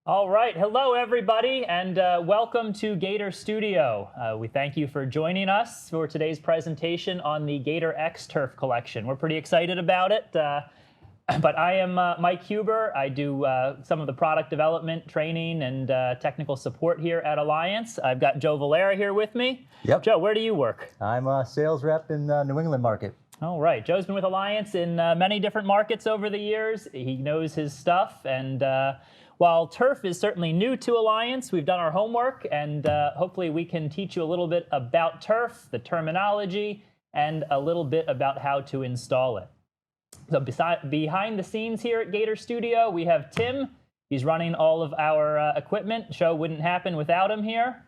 All right. Hello, everybody, and welcome to Gator Studio. We thank you for joining us for today's presentation on the Gator X-Turf Collection. We're pretty excited about it, but I am Mike Huber. I do some of the product development, training, and technical support here at Alliance. I've got Joe Valera here with me. Yep. Joe, where do you work? I'm a sales rep in the New England market. All right. Joe's been with Alliance in many different markets over the years. He knows his stuff, and while turf is certainly new to Alliance, we've done our homework, and hopefully we can teach you a little bit about turf, the terminology, and a little bit about how to install it. So behind the scenes here at Gator Studio, we have Tim. He's running all of our equipment. Show wouldn't happen without him here.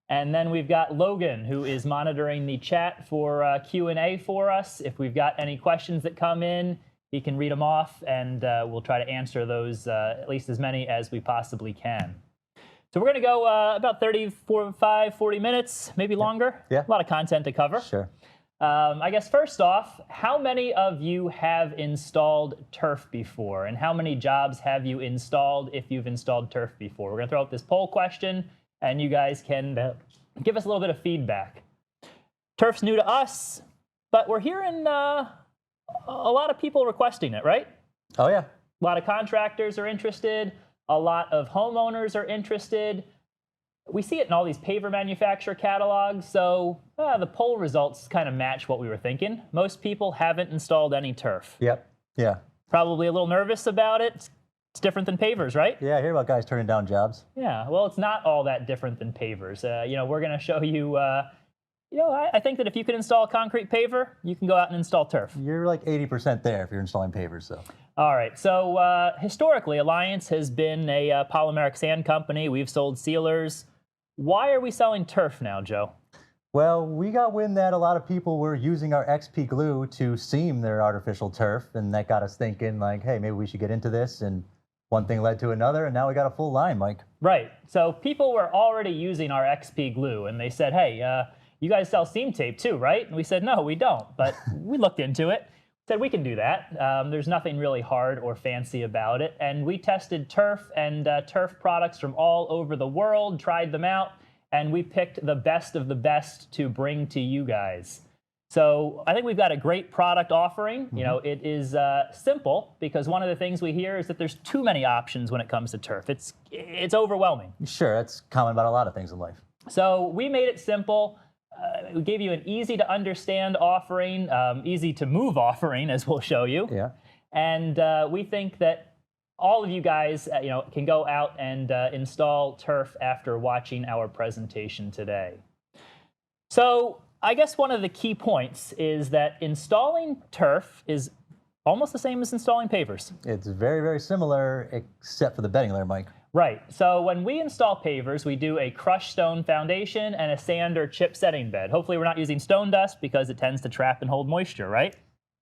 And then we've got Logan, who is monitoring the chat for Q&A for us. If we've got any questions that come in, he can read them off, and we'll try to answer those, at least as many as we possibly can. So we're going to go about 35, 40 minutes, maybe longer. Yeah. A lot of content to cover. Sure. I guess first off, how many of you have installed turf before? And how many jobs have you installed if you've installed turf before? We're going to throw out this poll question, and you guys can give us a little bit of feedback. Turf's new to us, but we're hearing a lot of people requesting it, right? Oh, yeah. A lot of contractors are interested. A lot of homeowners are interested. We see it in all these paver manufacturer catalogs, so the poll results kind of match what we were thinking. Most people haven't installed any turf. Yep. Yeah. Probably a little nervous about it. It's different than pavers, right? Yeah, I hear about guys turning down jobs. Yeah, well, it's not all that different than pavers. We're going to show you, I think that if you can install a concrete paver, you can go out and install turf. You're like 80% there if you're installing pavers, so. All right, so historically, Alliance has been a polymeric sand company. We've sold sealers. Why are we selling turf now, Joe? Well, we got wind that a lot of people were using our XP glue to seam their artificial turf, and that got us thinking, like, hey, maybe we should get into this, and one thing led to another, and now we got a full line, Mike. Right, so people were already using our XP glue, and they said, hey, you guys sell seam tape too, right? And we said, no, we don't, but we looked into it. Said we can do that. There's nothing really hard or fancy about it. And we tested turf and turf products from all over the world, tried them out, and we picked the best of the best to bring to you guys. So I think we've got a great product offering. Mm-hmm. You know, it is simple, because one of the things we hear is that there's too many options when it comes to turf. It's overwhelming. Sure, that's common about a lot of things in life. So we made it simple. We gave you an easy to understand offering, easy to move offering, as we'll show you. Yeah. And we think that all of you guys, can go out and install turf after watching our presentation today. So I guess one of the key points is that installing turf is almost the same as installing pavers. It's very, very similar, except for the bedding layer, Mike. Right. So when we install pavers, we do a crushed stone foundation and a sand or chip setting bed. Hopefully we're not using stone dust, because it tends to trap and hold moisture, right?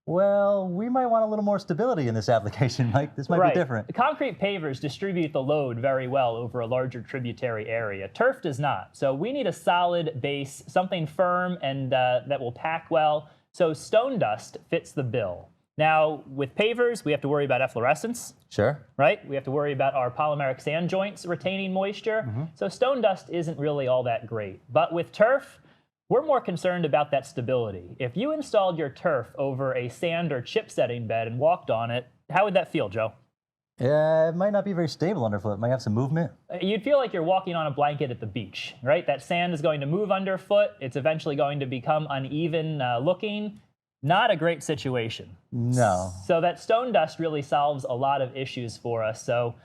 Well, we might want a little more stability in this application, Mike. This might be different. The concrete pavers distribute the load very well over a larger tributary area. Turf does not. So we need a solid base, something firm and that will pack well. So stone dust fits the bill. Now, with pavers, we have to worry about efflorescence. Sure. Right? We have to worry about our polymeric sand joints retaining moisture. Mm-hmm. So stone dust isn't really all that great. But with turf, we're more concerned about that stability. If you installed your turf over a sand or chip setting bed and walked on it, how would that feel, Joe? Yeah, it might not be very stable underfoot. It might have some movement. You'd feel like you're walking on a blanket at the beach, right? That sand is going to move underfoot. It's eventually going to become uneven looking. Not a great situation. No. So that stone dust really solves a lot of issues for us. So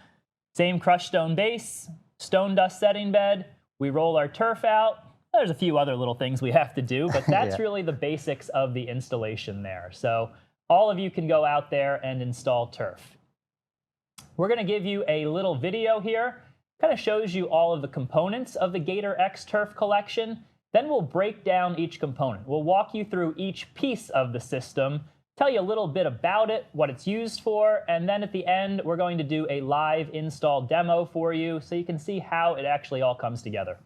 same crushed stone base, stone dust setting bed, we roll our turf out. There's a few other little things we have to do, but that's really the basics of the installation there. So all of you can go out there and install turf. We're going to give you a little video here. Kind of shows you all of the components of the Gator X-Turf Collection. Then we'll break down each component. We'll walk you through each piece of the system, tell you a little bit about it, what it's used for, and then at the end, we're going to do a live install demo for you so you can see how it actually all comes together.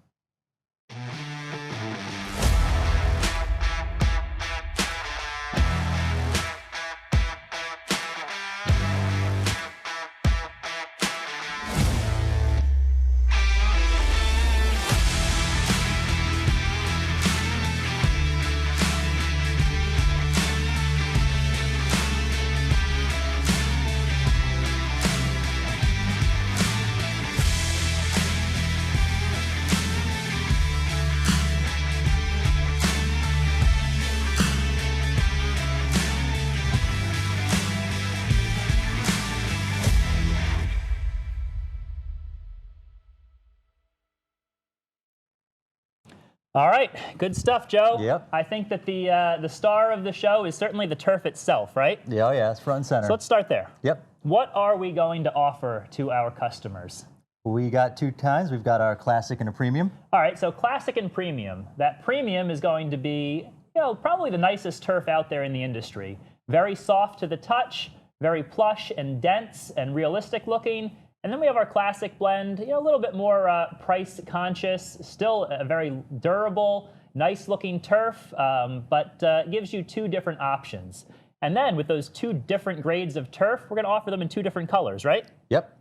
All right, good stuff, Joe. Yep. I think that the star of the show is certainly the turf itself, right? Yeah, oh yeah, it's front and center. So let's start there. Yep. What are we going to offer to our customers? We got two kinds. We've got our classic and a premium. All right, so classic and premium. That premium is going to be, probably the nicest turf out there in the industry. Very soft to the touch, very plush and dense and realistic looking. And then we have our classic blend, a little bit more price conscious, still a very durable, nice looking turf, but gives you two different options. And then with those two different grades of turf, we're going to offer them in two different colors, right? Yep.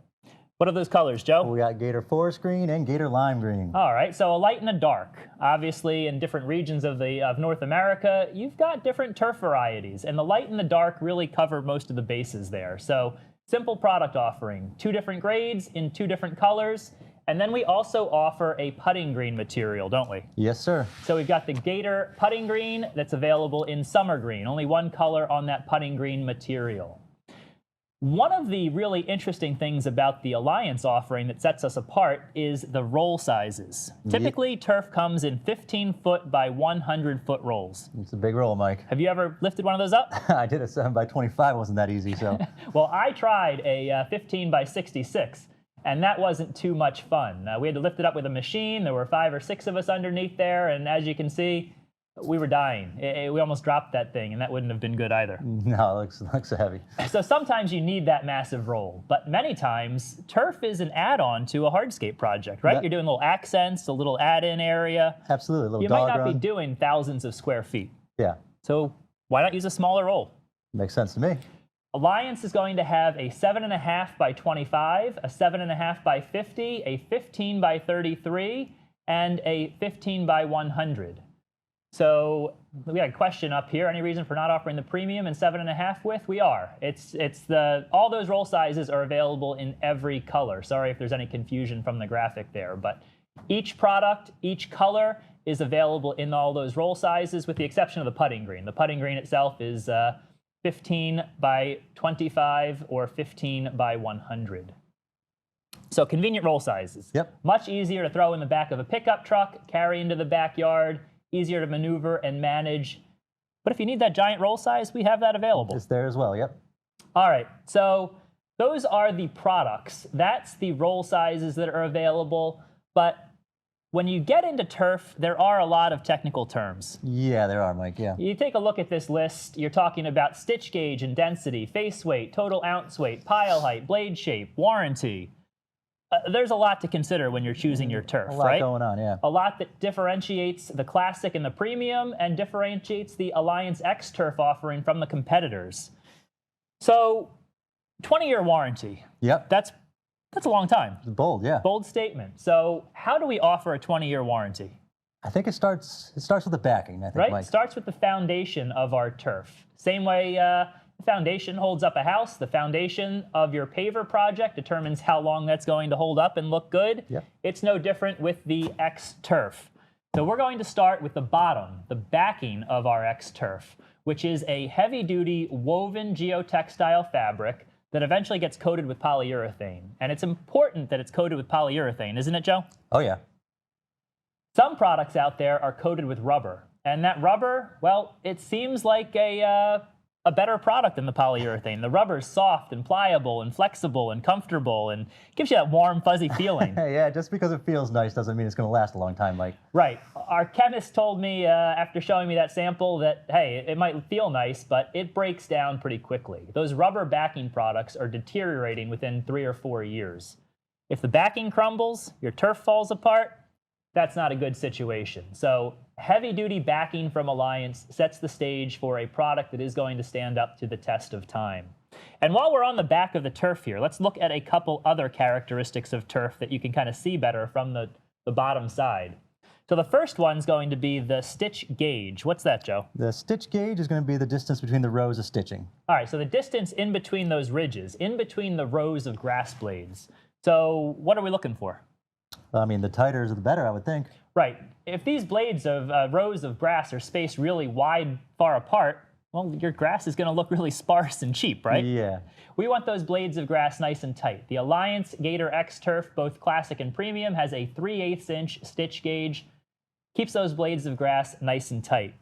What are those colors, Joe? We got Gator Forest Green and Gator Lime Green. All right, so a light and a dark. Obviously, in different regions of North America, you've got different turf varieties, and the light and the dark really cover most of the bases there. So simple product offering, two different grades in two different colors, and then we also offer a putting green material, don't we? Yes, sir. So we've got the Gator putting green that's available in summer green, only one color on that putting green material. One of the really interesting things about the Alliance offering that sets us apart is the roll sizes. Typically, turf comes in 15-foot by 100-foot rolls. It's a big roll, Mike. Have you ever lifted one of those up? I did a 7 by 25. Wasn't that easy, so. Well, I tried a 15 by 66, and that wasn't too much fun. We had to lift it up with a machine. There were 5 or 6 of us underneath there, and as you can see, we were dying. We almost dropped that thing, and that wouldn't have been good either. No, it looks heavy. So sometimes you need that massive roll, but many times turf is an add-on to a hardscape project, right? Yeah. You're doing little accents, a little add-in area. Absolutely, a little You dog might not run. be doing thousands of square feet. Yeah, So why not use a smaller roll? makes sense to me. Alliance is going to have a 7.5 by 25, a 7.5 by 50, a 15 by 33, and a 15 by 100. So we got a question up here. Any reason for not offering the premium and 7.5 width? We are. All those roll sizes are available in every color. Sorry if there's any confusion from the graphic there, but each product, each color is available in all those roll sizes with the exception of the putting green. The putting green itself is 15 by 25 or 15 by 100. So convenient roll sizes. Yep. Much easier to throw in the back of a pickup truck, carry into the backyard, easier to maneuver and manage. But if you need that giant roll size, we have that available. It's there as well, yep. All right, so those are the products. That's the roll sizes that are available. But when you get into turf, there are a lot of technical terms. Yeah, there are, Mike, yeah. You take a look at this list, you're talking about stitch gauge and density, face weight, total ounce weight, pile height, blade shape, warranty. There's a lot to consider when you're choosing your turf, A lot right? going on, yeah. A lot that differentiates the classic and the premium and differentiates the Alliance X-Turf offering from the competitors. So, 20-year warranty. Yep, That's a long time. it's bold, yeah. Bold statement. So, how do we offer a 20-year warranty? I think it starts with the backing, I think, Right? Mike. It starts with the foundation of our turf. Same way the foundation holds up a house. The foundation of your paver project determines how long that's going to hold up and look good. Yep. It's no different with the X-Turf. So we're going to start with the bottom, the backing of our X-Turf, which is a heavy-duty woven geotextile fabric that eventually gets coated with polyurethane. And it's important that it's coated with polyurethane, isn't it, Joe? Oh, yeah. Some products out there are coated with rubber. And that rubber, well, it seems like a better product than the polyurethane. The rubber is soft and pliable and flexible and comfortable and gives you that warm, fuzzy feeling. Yeah, just because it feels nice doesn't mean it's going to last a long time, Mike. Right. Our chemist told me after showing me that sample that, hey, it might feel nice, but it breaks down pretty quickly. Those rubber backing products are deteriorating within 3 or 4 years. If the backing crumbles, your turf falls apart, that's not a good situation. So heavy-duty backing from Alliance sets the stage for a product that is going to stand up to the test of time. And while we're on the back of the turf here, let's look at a couple other characteristics of turf that you can kind of see better from the bottom side. So the first one's going to be the stitch gauge. What's that, Joe? The stitch gauge is going to be the distance between the rows of stitching. All right, so the distance in between those ridges, in between the rows of grass blades. So what are we looking for? I mean, the tighter the better, I would think. Right. If these blades of rows of grass are spaced really wide, far apart, well, your grass is going to look really sparse and cheap, right? Yeah. We want those blades of grass nice and tight. The Alliance Gator X-Turf, both classic and premium, has a 3/8 inch stitch gauge. keeps those blades of grass nice and tight.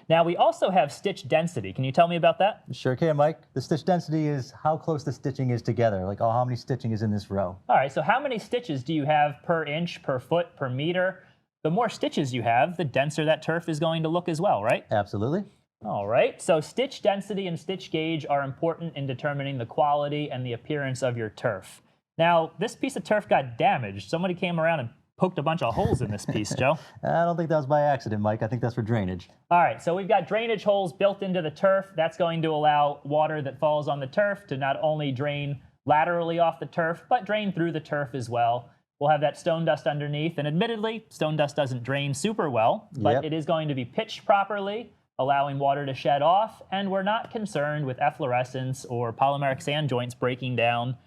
Now, we also have stitch density. Can you tell me about that? Sure can, Mike. The stitch density is how close the stitching is together, like how many stitching is in this row. All right, so how many stitches do you have per inch, per foot, per meter? The more stitches you have, the denser that turf is going to look as well, right? Absolutely. All right, so stitch density and stitch gauge are important in determining the quality and the appearance of your turf. Now, this piece of turf got damaged. Somebody came around and poked a bunch of holes in this piece, Joe. I don't think that was by accident, Mike. I think that's for drainage. All right, so we've got drainage holes built into the turf. That's going to allow water that falls on the turf to not only drain laterally off the turf, but drain through the turf as well. We'll have that stone dust underneath, and admittedly, stone dust doesn't drain super well, but it is going to be pitched properly, allowing water to shed off, and we're not concerned with efflorescence or polymeric sand joints breaking down.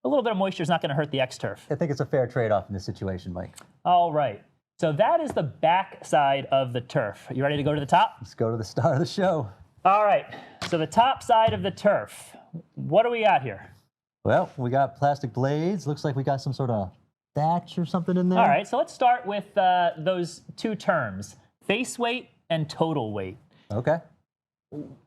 A little bit of moisture is not going to hurt the X-Turf. I think it's a fair trade-off in this situation, Mike. All right. So that is the back side of the turf. You ready to go to the top? Let's go to the start of the show. All right. So the top side of the turf. What do we got here? Well, we got plastic blades. Looks like we got some sort of thatch or something in there. All right. So let's start with those two terms, face weight and total weight. Okay.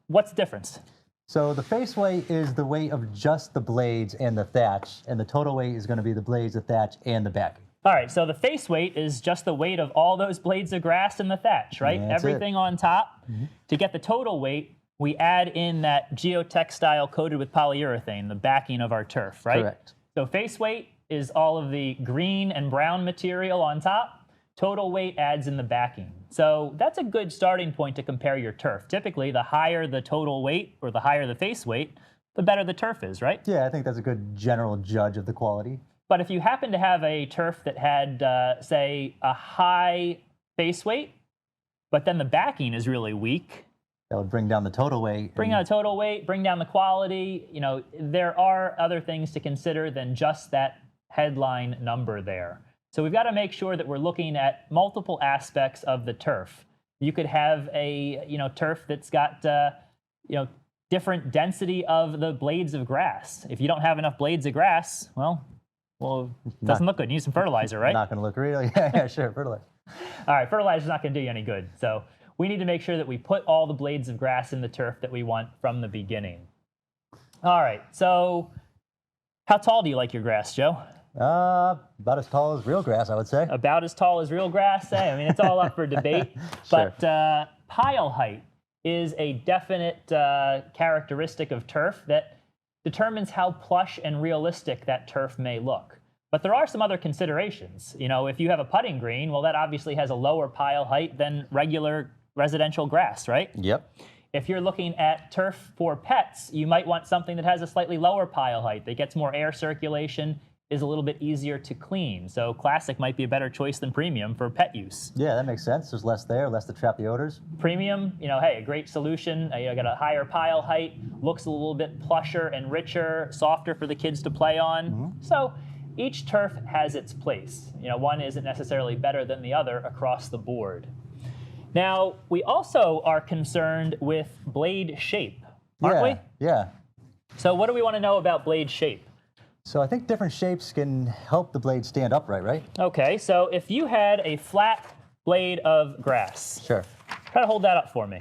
What's the difference? So the face weight is the weight of just the blades and the thatch, and the total weight is going to be the blades, the thatch, and the backing. All right, so the face weight is just the weight of all those blades of grass and the thatch, right? That's Everything on top. To get the total weight, we add in that geotextile coated with polyurethane, the backing of our turf, right? Correct. So face weight is all of the green and brown material on top. Total weight adds in the backing. So that's a good starting point to compare your turf. Typically, the higher the total weight or the higher the face weight, the better the turf is, right? Yeah, I think that's a good general judge of the quality. But if you happen to have a turf that had, say, a high face weight, but then the backing is really weak, that would bring down the total weight. Bring down the total weight, bring down the quality. You know, there are other things to consider than just that headline number there. So we've got to make sure that we're looking at multiple aspects of the turf. You could have a turf that's got different density of the blades of grass. If you don't have enough blades of grass, well, it doesn't look good. You need some fertilizer, right? Not going to look really. Yeah, sure, fertilizer. All right, fertilizer's not going to do you any good. So we need to make sure that we put all the blades of grass in the turf that we want from the beginning. All right, so how tall do you like your grass, Joe? About as tall as real grass, I would say. About as tall as real grass, eh? I mean, it's all up for debate. Sure. But pile height is a definite characteristic of turf that determines how plush and realistic that turf may look. But there are some other considerations. You know, if you have a putting green, well, that obviously has a lower pile height than regular residential grass, right? Yep. If you're looking at turf for pets, you might want something that has a slightly lower pile height, that gets more air circulation, is a little bit easier to clean. So classic might be a better choice than premium for pet use. Yeah, that makes sense. There's less there, less to trap the odors. Premium, hey, a great solution. You got a higher pile height, looks a little bit plusher and richer, softer for the kids to play on. So each turf has its place. One isn't necessarily better than the other across the board. Now, we also are concerned with blade shape, aren't we? Yeah. So what do we want to know about blade shape? So I think different shapes can help the blade stand upright, right? Okay, so if you had a flat blade of grass. Sure. Try to hold that up for me.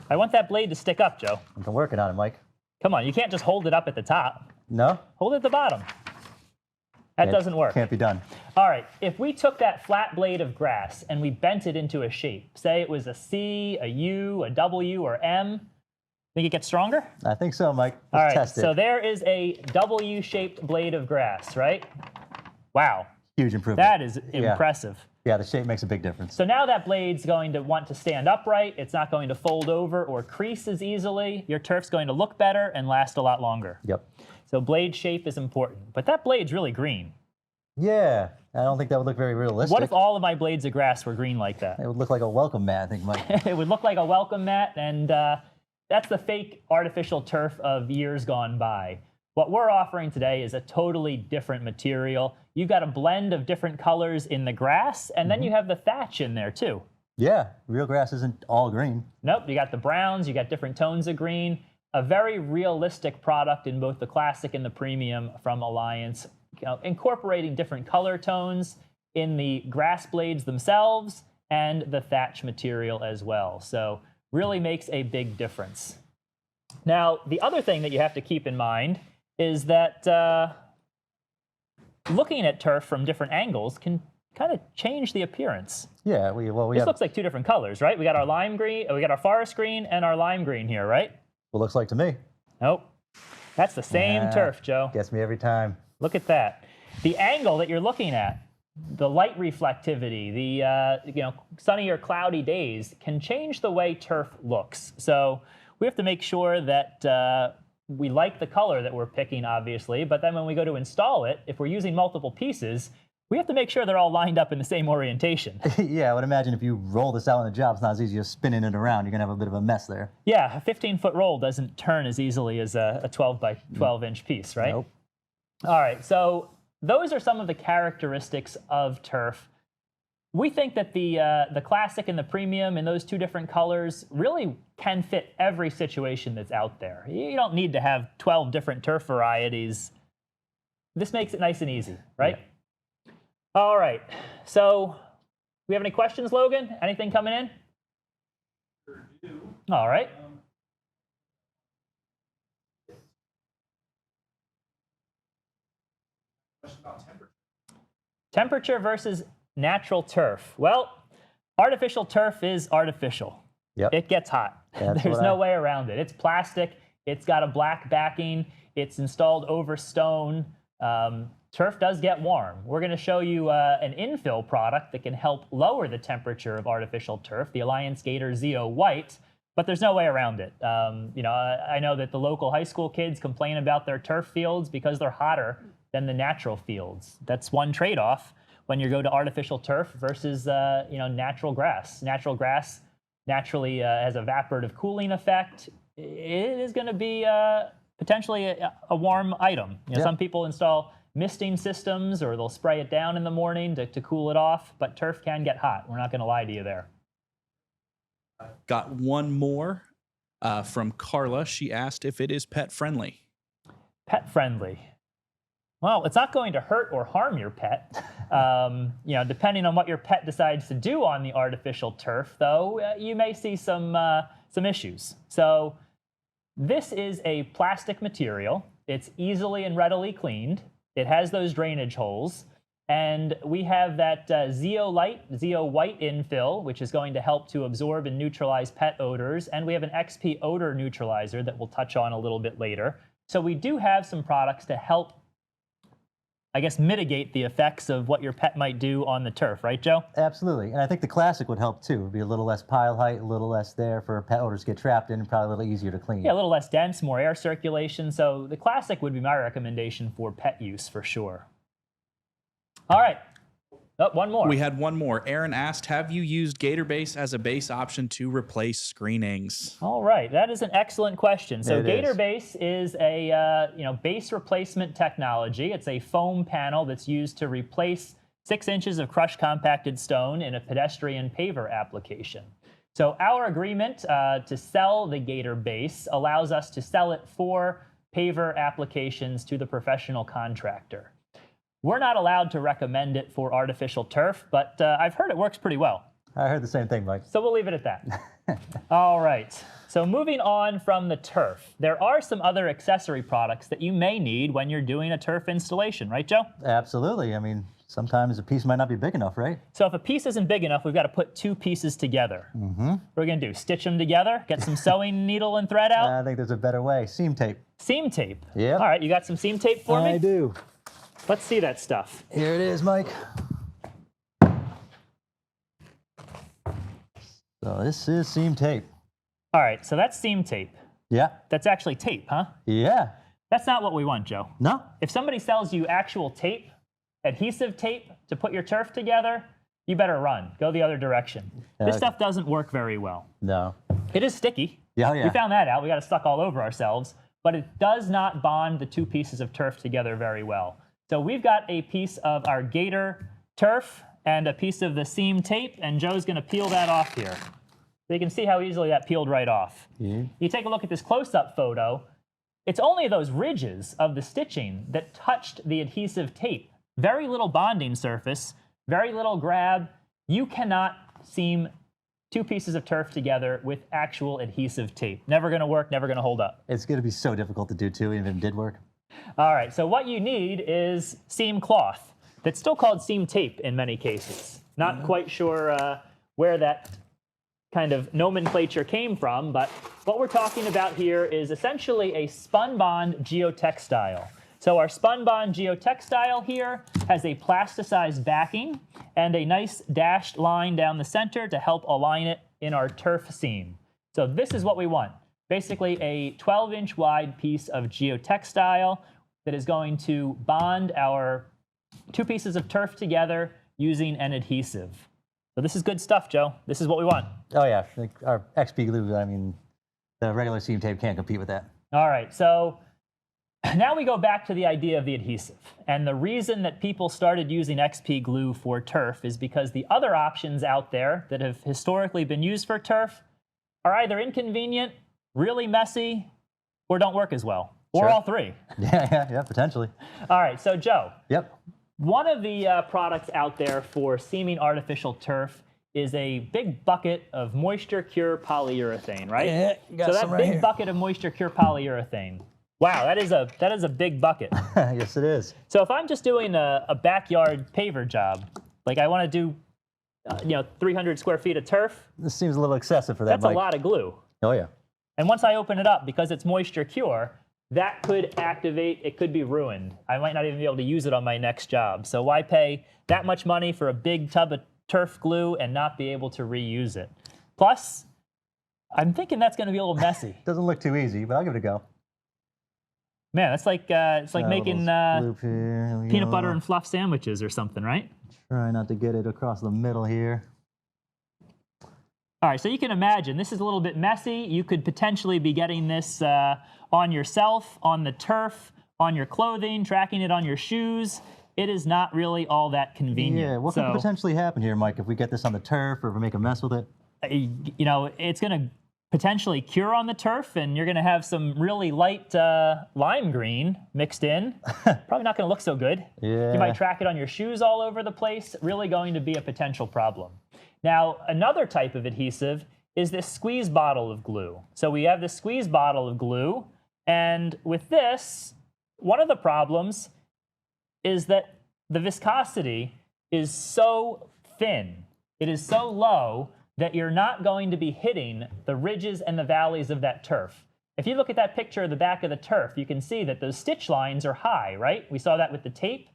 I want that blade to stick up, Joe. I've been working on it, Mike. Come on, you can't just hold it up at the top. No? Hold it at the bottom. That doesn't work. Can't be done. All right, if we took that flat blade of grass and we bent it into a shape, say it was a C, a U, a W, or M, think it gets stronger? I think so, Mike. All right, Test it. so there is a W-shaped blade of grass, right? Wow. Huge improvement. That is impressive. Yeah, the shape makes a big difference. So now that blade's going to want to stand upright. It's not going to fold over or crease as easily. Your turf's going to look better and last a lot longer. Yep. So blade shape is important. But that blade's really green. Yeah, I don't think that would look very realistic. What if all of my blades of grass were green like that? It would look like a welcome mat, I think, Mike. It would look like a welcome mat, and that's the fake artificial turf of years gone by. What we're offering today is a totally different material. You've got a blend of different colors in the grass, and then you have the thatch in there too. Yeah, real grass isn't all green. Nope, you got the browns, you got different tones of green. A very realistic product in both the classic and the premium from Alliance, incorporating different color tones in the grass blades themselves and the thatch material as well. So really makes a big difference. Now, the other thing that you have to keep in mind is that looking at turf from different angles can kind of change the appearance. Yeah, This looks like two different colors, right? We got our lime green, we got our forest green and our lime green here, right? What looks like to me. Nope. That's the same turf, Joe. Gets me every time. Look at that. The angle that you're looking at, the light reflectivity, the sunny or cloudy days can change the way turf looks. So we have to make sure that we like the color that we're picking, obviously, but then when we go to install it, if we're using multiple pieces, we have to make sure they're all lined up in the same orientation. Yeah, I would imagine if you roll this out on the job, it's not as easy as spinning it around. You're going to have a bit of a mess there. Yeah, a 15-foot roll doesn't turn as easily as a 12 by 12-inch piece, right? Nope. All right, so those are some of the characteristics of turf. We think that the classic and the premium in those two different colors really can fit every situation that's out there. You don't need to have 12 different turf varieties. This makes it nice and easy, right? Yeah. All right, so we have any questions, Logan? Anything coming in? Sure do. All right. Question about temperature. Temperature versus natural turf. Well, artificial turf is artificial. Yep. It gets hot. There's no way around it. It's plastic. It's got a black backing. It's installed over stone. Turf does get warm. We're going to show you an infill product that can help lower the temperature of artificial turf, the Alliance Gator Zeo White, but there's no way around it. I know that the local high school kids complain about their turf fields because they're hotter than the natural fields. That's one trade-off when you go to artificial turf versus natural grass. Natural grass naturally has a evaporative cooling effect. It is going to be potentially a warm item. Yep. Some people install misting systems or they'll spray it down in the morning to cool it off, but turf can get hot. We're not going to lie to you there. Got one more from Carla. She asked if it is pet friendly. Pet friendly. Well, it's not going to hurt or harm your pet. Depending on what your pet decides to do on the artificial turf, though, you may see some issues. So this is a plastic material. It's easily and readily cleaned. It has those drainage holes. And we have that Zeo White infill, which is going to help to absorb and neutralize pet odors. And we have an XP odor neutralizer that we'll touch on a little bit later. So we do have some products to help, I guess, mitigate the effects of what your pet might do on the turf, right, Joe? Absolutely. And I think the classic would help too. It'd be a little less pile height, a little less there for pet odors to get trapped in, and probably a little easier to clean. Yeah, a little less dense, more air circulation. So the classic would be my recommendation for pet use for sure. All right. Oh, one more. We had one more. Aaron asked, have you used Gator Base as a base option to replace screenings? All right, that is an excellent question. So Gator is. Base is a base replacement technology. It's a foam panel that's used to replace 6 inches of crushed compacted stone in a pedestrian paver application. So our agreement to sell the Gator Base allows us to sell it for paver applications to the professional contractor. We're not allowed to recommend it for artificial turf, but I've heard it works pretty well. I heard the same thing, Mike. So we'll leave it at that. All right. So moving on from the turf, there are some other accessory products that you may need when you're doing a turf installation, right, Joe? Absolutely. I mean, sometimes a piece might not be big enough, right? So if a piece isn't big enough, we've got to put two pieces together. Mm-hmm. What are we going to do? Stitch them together? Get some sewing needle and thread out? I think there's a better way. Seam tape. Seam tape. Yep. All right, you got some seam tape for me? I do. Let's see that stuff. Here it is, Mike. So this is seam tape. All right, so that's seam tape. Yeah. That's actually tape, huh? Yeah. That's not what we want, Joe. No? If somebody sells you actual tape, adhesive tape to put your turf together, you better run. Go the other direction. This stuff doesn't work very well. No. It is sticky. Yeah, yeah. We found that out. We got it stuck all over ourselves. But it does not bond the two pieces of turf together very well. So we've got a piece of our Gator turf and a piece of the seam tape, and Joe's going to peel that off here. So you can see how easily that peeled right off. Yeah. You take a look at this close-up photo. It's only those ridges of the stitching that touched the adhesive tape. Very little bonding surface, very little grab. You cannot seam 2 pieces of turf together with actual adhesive tape. Never going to work, never going to hold up. It's going to be so difficult to do too, even if it did work. All right, so what you need is seam cloth. That's still called seam tape in many cases. Not quite sure where that kind of nomenclature came from, but what we're talking about here is essentially a spun bond geotextile. So our spun bond geotextile here has a plasticized backing and a nice dashed line down the center to help align it in our turf seam. So this is what we want. Basically a 12-inch wide piece of geotextile that is going to bond our 2 pieces of turf together using an adhesive. So this is good stuff, Joe. This is what we want. Oh yeah, like our XP glue, I mean, the regular seam tape can't compete with that. All right, so now we go back to the idea of the adhesive. And the reason that people started using XP glue for turf is because the other options out there that have historically been used for turf are either inconvenient, really messy, or don't work as well. Or Sure. all 3. Yeah, potentially. All right, so Joe, Yep. one of the products out there for seaming artificial turf is a big bucket of moisture cure polyurethane, right? Yeah, got so that some right big here. bucket of moisture cure polyurethane. Wow, that is a big bucket. Yes, it is. So if I'm just doing a backyard paver job, like I want to do 300 square feet of turf, This seems a little excessive for that, that's Mike. a lot of glue. Oh yeah. And once I open it up, because it's moisture cure, that could activate, it could be ruined. I might not even be able to use it on my next job. So why pay that much money for a big tub of turf glue and not be able to reuse it? Plus, I'm thinking that's going to be a little messy. Doesn't look too easy, but I'll give it a go. Man, it's like making Loop here. Here we peanut go. butter and fluff sandwiches or something, right? Try not to get it across the middle here. All right, so you can imagine this is a little bit messy. You could potentially be getting this on yourself, on the turf, on your clothing, tracking it on your shoes. It is not really all that convenient. Yeah, what could potentially happen here, Mike, if we get this on the turf or if we make a mess with it? It's going to potentially cure on the turf, and you're going to have some really light lime green mixed in. Probably not going to look so good. Yeah. You might track it on your shoes all over the place. Really going to be a potential problem. Now, another type of adhesive is this squeeze bottle of glue. So we have this squeeze bottle of glue, and with this, one of the problems is that the viscosity is so thin, it is so low that you're not going to be hitting the ridges and the valleys of that turf. If you look at that picture of the back of the turf, you can see that those stitch lines are high, right? We saw that with the tape.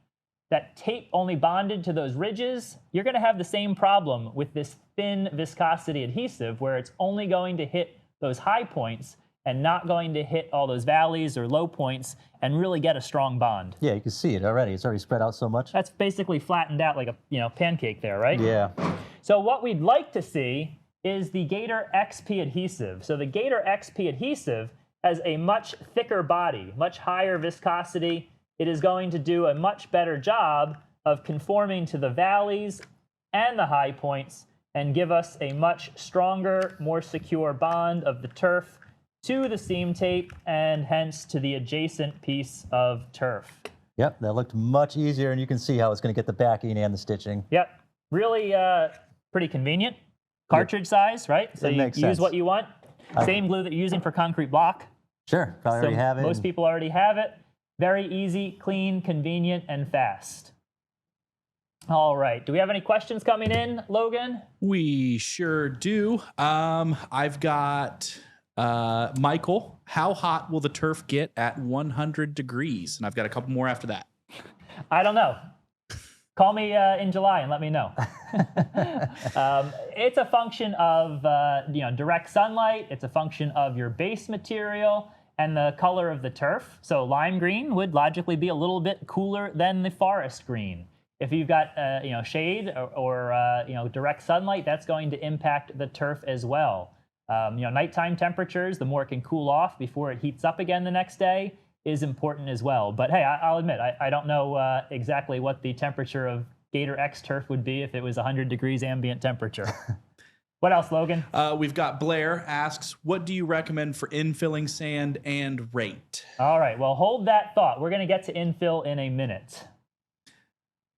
That tape only bonded to those ridges. You're going to have the same problem with this thin viscosity adhesive where it's only going to hit those high points and not going to hit all those valleys or low points and really get a strong bond. Yeah, you can see it already. It's already spread out so much. That's basically flattened out like a pancake there, right? Yeah. So what we'd like to see is the Gator XP adhesive. So the Gator XP adhesive has a much thicker body, much higher viscosity. It is going to do a much better job of conforming to the valleys and the high points and give us a much stronger, more secure bond of the turf to the seam tape and hence to the adjacent piece of turf. Yep, that looked much easier, and you can see how it's going to get the backing and the stitching. Yep, really pretty convenient. Cartridge size, right? So It you makes use sense. what you want. Same glue that you're using for concrete block. Sure, probably already have it. Most people already have it. Very easy, clean, convenient, and fast. All right. Do we have any questions coming in, Logan? We sure do. I've got Michael. How hot will the turf get at 100 degrees? And I've got a couple more after that. I don't know. Call me in July and let me know. It's a function of direct sunlight. It's a function of your base material and the color of the turf. So lime green would logically be a little bit cooler than the forest green. If you've got shade or direct sunlight, that's going to impact the turf as well. Nighttime temperatures, the more it can cool off before it heats up again the next day, is important as well. But hey, I'll admit, I don't know exactly what the temperature of Gator X-Turf would be if it was 100 degrees ambient temperature. What else, Logan? We've got Blair asks, what do you recommend for infilling sand and rate? All right, well, hold that thought. We're going to get to infill in a minute.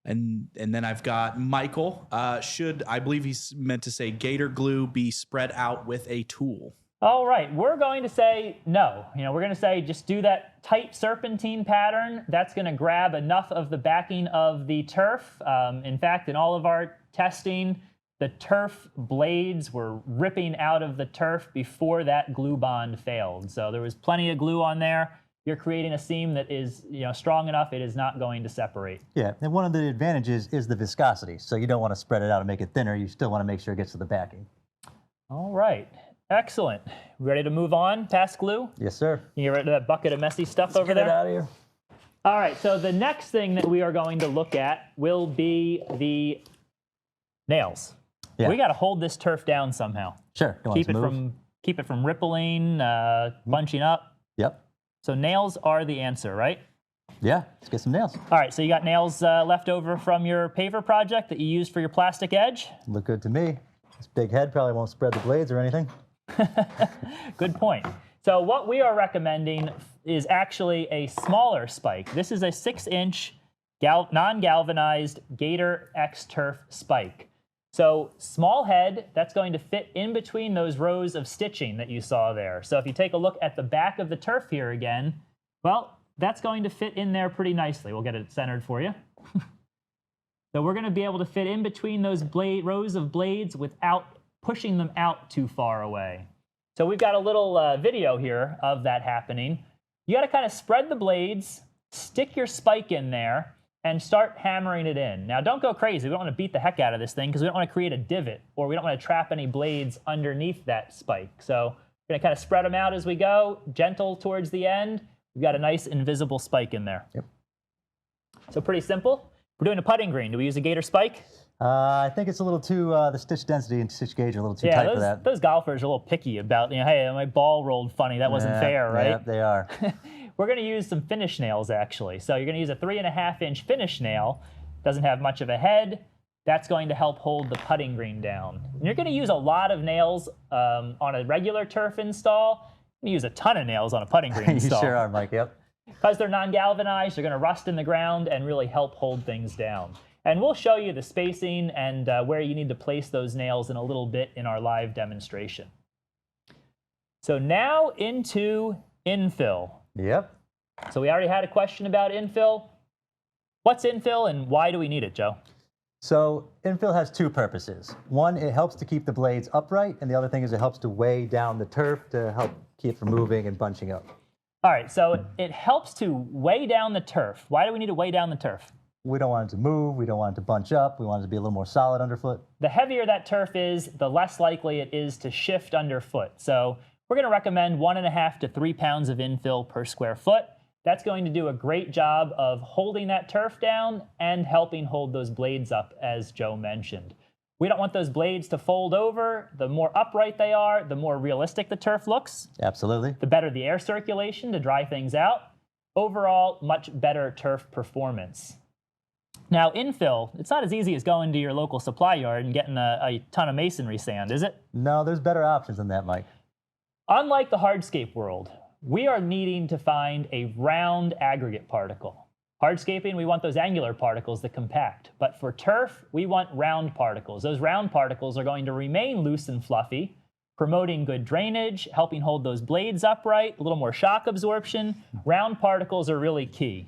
And then I've got Michael. Should, I believe he's meant to say, Gator glue be spread out with a tool? All right, we're going to say no. We're going to say just do that tight serpentine pattern. That's going to grab enough of the backing of the turf. In fact, in all of our testing, the turf blades were ripping out of the turf before that glue bond failed. So there was plenty of glue on there. You're creating a seam that is strong enough, it is not going to separate. Yeah, and one of the advantages is the viscosity. So you don't want to spread it out and make it thinner. You still want to make sure it gets to the backing. All right. Excellent. Ready to move on past glue? Yes, sir. You get rid of that bucket of messy stuff over Get there? it out of here. All right, so the next thing that we are going to look at will be the nails. Yeah. We got to hold this turf down somehow. Sure. You want Keep to it move? from rippling, bunching up. Yep. So nails are the answer, right? Yeah, let's get some nails. All right, so you got nails left over from your paver project that you used for your plastic edge? Look good to me. This big head probably won't spread the blades or anything. Good point. So what we are recommending is actually a smaller spike. This is a 6-inch non-galvanized Gator X-Turf spike. So small head, that's going to fit in between those rows of stitching that you saw there. So if you take a look at the back of the turf here again, well, that's going to fit in there pretty nicely. We'll get it centered for you. So we're going to be able to fit in between those rows of blades without pushing them out too far away. So we've got a little video here of that happening. You got to kind of spread the blades, stick your spike in there, and start hammering it in. Now, don't go crazy. We don't want to beat the heck out of this thing because we don't want to create a divot or we don't want to trap any blades underneath that spike. So we're going to kind of spread them out as we go, gentle towards the end. We've got a nice invisible spike in there. Yep. So pretty simple. We're doing a putting green. Do we use a Gator spike? I think it's a little too, the stitch density and stitch gauge are a little too tight for that. Those golfers are a little picky about, hey, my ball rolled funny. That wasn't fair, right? Yeah, they are. We're going to use some finish nails, actually. So you're going to use a 3.5-inch finish nail. Doesn't have much of a head. That's going to help hold the putting green down. And you're going to use a lot of nails on a regular turf install. You use a ton of nails on a putting green install. You sure are, Mike, yep. Because they're non-galvanized, they're going to rust in the ground and really help hold things down. And we'll show you the spacing and where you need to place those nails in a little bit in our live demonstration. So now into infill. Yep. So we already had a question about infill. What's infill and why do we need it, Joe? So infill has two purposes. One, it helps to keep the blades upright, and the other thing is it helps to weigh down the turf to help keep it from moving and bunching up. All right, so it helps to weigh down the turf. Why do we need to weigh down the turf? We don't want it to move, we don't want it to bunch up, we want it to be a little more solid underfoot. The heavier that turf is, the less likely it is to shift underfoot. So we're going to recommend 1.5 to 3 pounds of infill per square foot. That's going to do a great job of holding that turf down and helping hold those blades up, as Joe mentioned. We don't want those blades to fold over. The more upright they are, the more realistic the turf looks. Absolutely. The better the air circulation to dry things out. Overall, much better turf performance. Now, infill, it's not as easy as going to your local supply yard and getting a ton of masonry sand, is it? No, there's better options than that, Mike. Unlike the hardscape world, we are needing to find a round aggregate particle. Hardscaping, we want those angular particles that compact. But for turf, we want round particles. Those round particles are going to remain loose and fluffy, promoting good drainage, helping hold those blades upright, a little more shock absorption. Round particles are really key.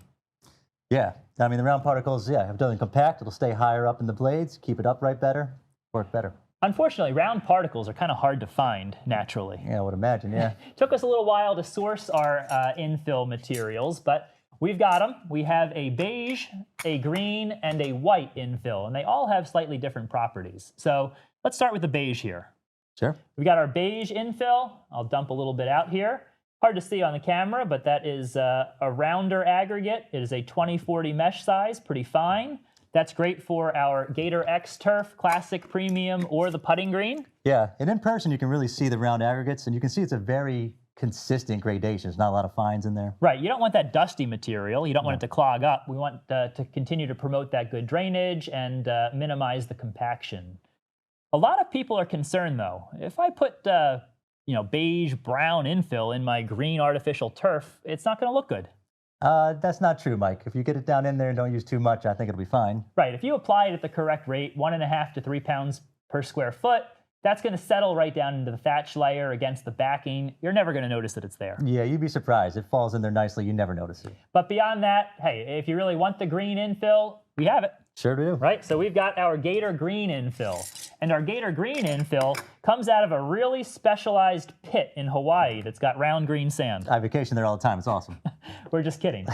Yeah, I mean, the round particles, yeah, if it doesn't compact, it'll stay higher up in the blades, keep it upright better, work better. Unfortunately, round particles are kind of hard to find naturally. Yeah, I would imagine, yeah. Took us a little while to source our infill materials, but we've got them. We have a beige, a green, and a white infill, and they all have slightly different properties. So let's start with the beige here. Sure. We've got our beige infill. I'll dump a little bit out here. Hard to see on the camera, but that is a rounder aggregate. It is a 20/40 mesh size, pretty fine. That's great for our Gator X-Turf Classic Premium or the putting green. Yeah, and in person you can really see the round aggregates, and you can see it's a very consistent gradation. There's not a lot of fines in there. Right, you don't want that dusty material. You don't want it to clog up. We want to continue to promote that good drainage and minimize the compaction. A lot of people are concerned, though. If I put beige, brown infill in my green artificial turf, it's not going to look good. That's not true, Mike. If you get it down in there and don't use too much, I think it'll be fine. Right. If you apply it at the correct rate, 1.5 to 3 pounds per square foot, that's going to settle right down into the thatch layer against the backing. You're never going to notice that it's there. Yeah, you'd be surprised. It falls in there nicely. You never notice it. But beyond that, hey, if you really want the green infill, we have it. Sure do. Right? So we've got our Gator Green infill. And our Gator Green infill comes out of a really specialized pit in Hawaii that's got round green sand. I vacation there all the time. It's awesome. We're just kidding.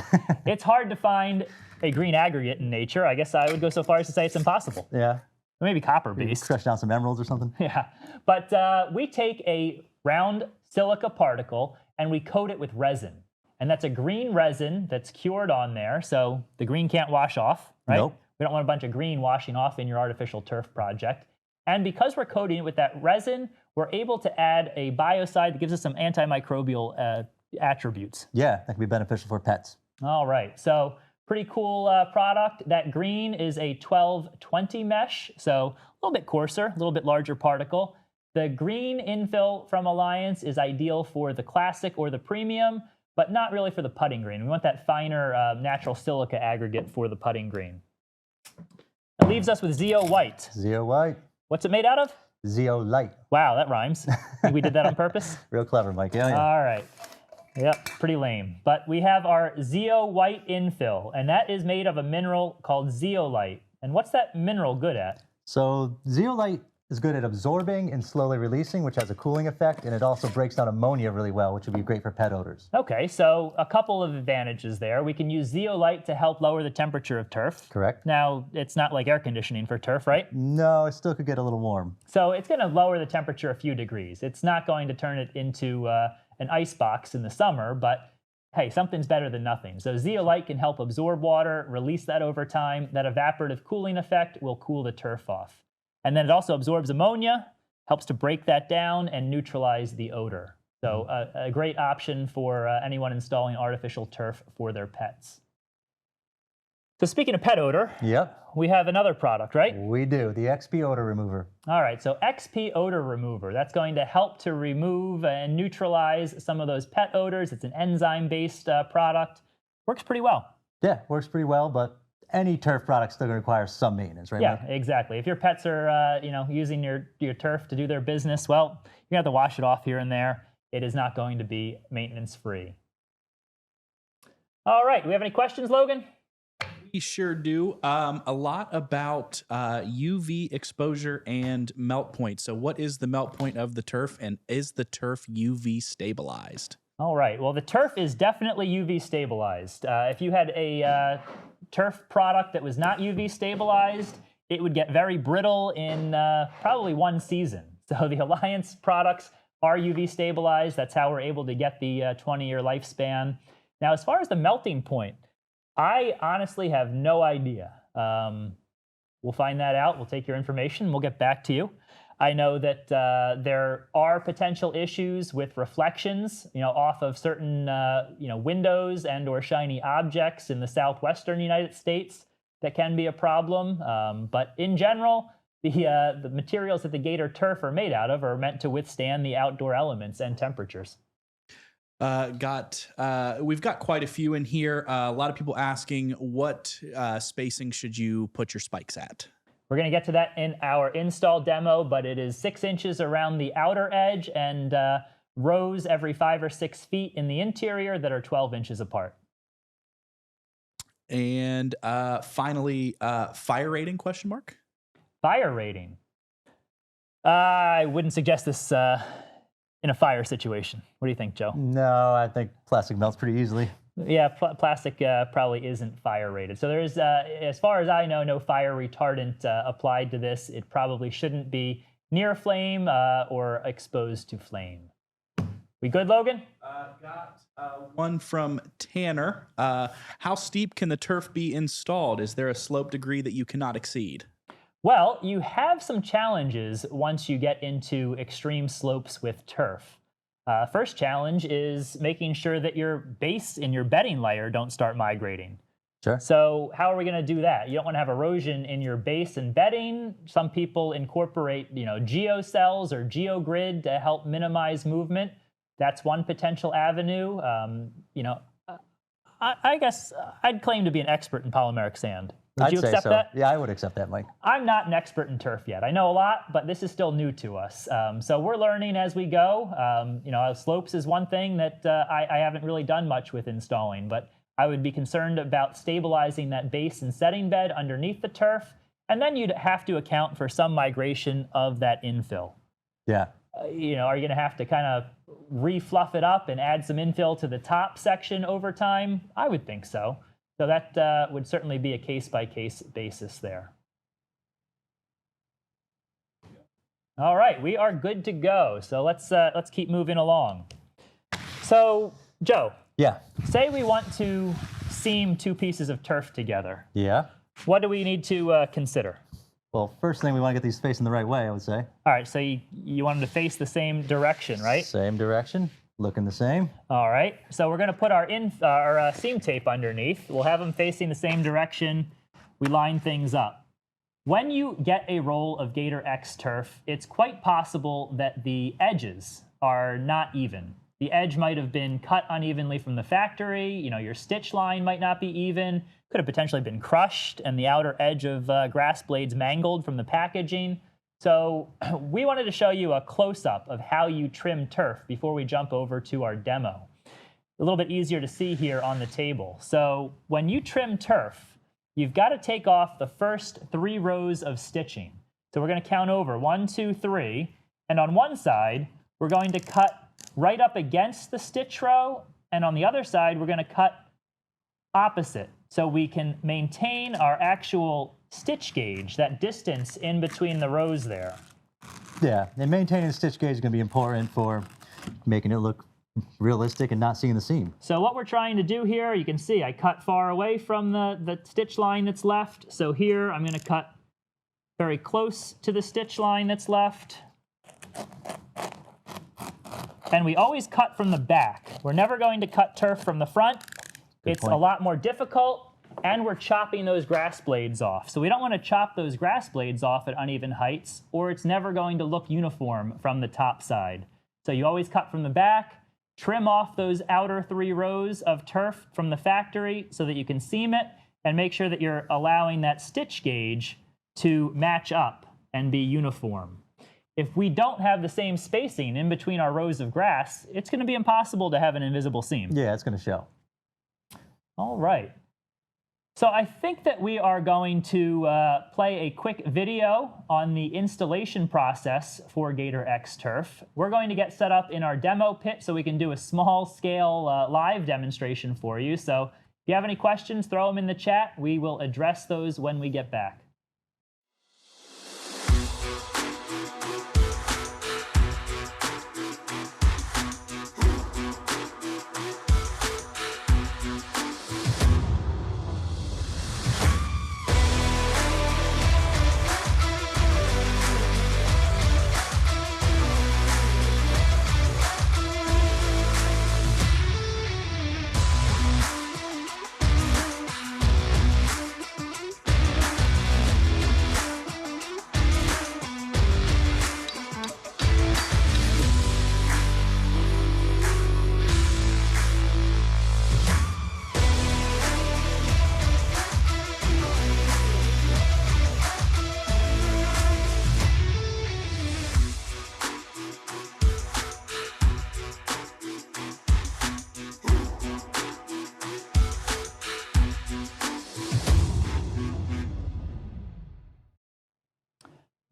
It's hard to find a green aggregate in nature. I guess I would go so far as to say it's impossible. Yeah. Maybe You copper-based. crush down some emeralds or something. Yeah. But we take a round silica particle and we coat it with resin. And that's a green resin that's cured on there, so the green can't wash off, right? Nope. We don't want a bunch of green washing off in your artificial turf project. And because we're coating it with that resin, we're able to add a biocide that gives us some antimicrobial attributes. Yeah, that can be beneficial for pets. All right, so pretty cool product. That green is a 1220 mesh, so a little bit coarser, a little bit larger particle. The green infill from Alliance is ideal for the classic or the premium, but not really for the putting green. We want that finer natural silica aggregate for the putting green. It leaves us with Zeo White. Zeo White. What's it made out of? Zeo Light. Wow, that rhymes. Think we did that on purpose? Real clever, Mike. Yeah, yeah. All right. Yep, pretty lame. But we have our Zeo White infill, and that is made of a mineral called zeolite. And what's that mineral good at? So zeolite is good at absorbing and slowly releasing, which has a cooling effect, and it also breaks down ammonia really well, which would be great for pet odors. Okay, so a couple of advantages there. We can use zeolite to help lower the temperature of turf. Correct? Now, it's not like air conditioning for turf, right? No, it still could get a little warm. So it's going to lower the temperature a few degrees. It's not going to turn it into an ice box in the summer, but hey, something's better than nothing. So zeolite can help absorb water, release that over time. That evaporative cooling effect will cool the turf off. And then it also absorbs ammonia, helps to break that down and neutralize the odor. So a great option for anyone installing artificial turf for their pets. So speaking of pet odor, Yep, we have another product, right? we do. The XP odor remover. All right, so XP odor remover. That's going to help to remove and neutralize some of those pet odors. It's an enzyme-based product. Works pretty well. Yeah, works pretty well, but any turf product's still going to require some maintenance, right, Yeah, Mike? exactly. If your pets are, using your turf to do their business, well, you have to wash it off here and there. It is not going to be maintenance-free. All right, do we have any questions, Logan? We sure do. A lot about UV exposure and melt point. So what is the melt point of the turf, and is the turf UV stabilized? All right, well, the turf is definitely UV stabilized. If you had a turf product that was not UV stabilized, it would get very brittle in probably one season. So the Alliance products are UV stabilized. That's how we're able to get the 20-year lifespan. Now, as far as the melting point, I honestly have no idea. We'll find that out. We'll take your information. We'll get back to you. I know that there are potential issues with reflections, off of certain, windows and or shiny objects in the southwestern United States that can be a problem. But in general, the materials that the Gator turf are made out of are meant to withstand the outdoor elements and temperatures. We've got quite a few in here. A lot of people asking what spacing should you put your spikes at? We're going to get to that in our install demo, but it is 6 inches around the outer edge and rows every 5 or 6 feet in the interior that are 12 inches apart. And finally, fire rating, question mark? Fire rating. I wouldn't suggest this in a fire situation. What do you think, Joe? No, I think plastic melts pretty easily. Yeah, plastic probably isn't fire rated. So there is, as far as I know, no fire retardant applied to this. It probably shouldn't be near flame or exposed to flame. We good, Logan? Got one from Tanner. How steep can the turf be installed? Is there a slope degree that you cannot exceed? Well, you have some challenges once you get into extreme slopes with turf. First challenge is making sure that your base and your bedding layer don't start migrating. Sure. So how are we going to do that? You don't want to have erosion in your base and bedding. Some people incorporate, geocells or geogrid to help minimize movement. That's one potential avenue. I guess I'd claim to be an expert in polymeric sand. Would I'd you say accept so. that? Yeah, I would accept that, Mike. I'm not an expert in turf yet. I know a lot, but this is still new to us. So we're learning as we go. Slopes is one thing that I haven't really done much with installing, but I would be concerned about stabilizing that base and setting bed underneath the turf, and then you'd have to account for some migration of that infill. Yeah. Are you going to have to kind of re-fluff it up and add some infill to the top section over time? I would think so. So that would certainly be a case-by-case basis there. All right, we are good to go. So let's keep moving along. So, Joe. Yeah. Say we want to seam two pieces of turf together. Yeah. What do we need to consider? Well, first thing, we want to get these facing the right way, I would say. All right, so you want them to face the same direction, right? Same direction, looking the same. All right, so we're going to put our seam tape underneath. We'll have them facing the same direction. We line things up. When you get a roll of Gator X-Turf, it's quite possible that the edges are not even. The edge might have been cut unevenly from the factory. Your stitch line might not be even. Could have potentially been crushed and the outer edge of grass blades mangled from the packaging. So we wanted to show you a close-up of how you trim turf before we jump over to our demo. A little bit easier to see here on the table. So when you trim turf, you've got to take off the first 3 rows of stitching. So we're going to count over 1, 2, 3. And on one side, we're going to cut right up against the stitch row, and on the other side, we're going to cut opposite, so we can maintain our actual stitch gauge, that distance in between the rows there. Yeah, and maintaining the stitch gauge is going to be important for making it look realistic and not seeing the seam. So what we're trying to do here, you can see I cut far away from the stitch line that's left. So here, I'm going to cut very close to the stitch line that's left. And we always cut from the back. We're never going to cut turf from the front. It's a lot more difficult, and we're chopping those grass blades off. So we don't want to chop those grass blades off at uneven heights, or it's never going to look uniform from the top side. So you always cut from the back, trim off those outer 3 rows of turf from the factory so that you can seam it, and make sure that you're allowing that stitch gauge to match up and be uniform. If we don't have the same spacing in between our rows of grass, it's going to be impossible to have an invisible seam. Yeah, it's going to show. All right. So I think that we are going to play a quick video on the installation process for Gator X-Turf. We're going to get set up in our demo pit so we can do a small-scale live demonstration for you. So if you have any questions, throw them in the chat. We will address those when we get back.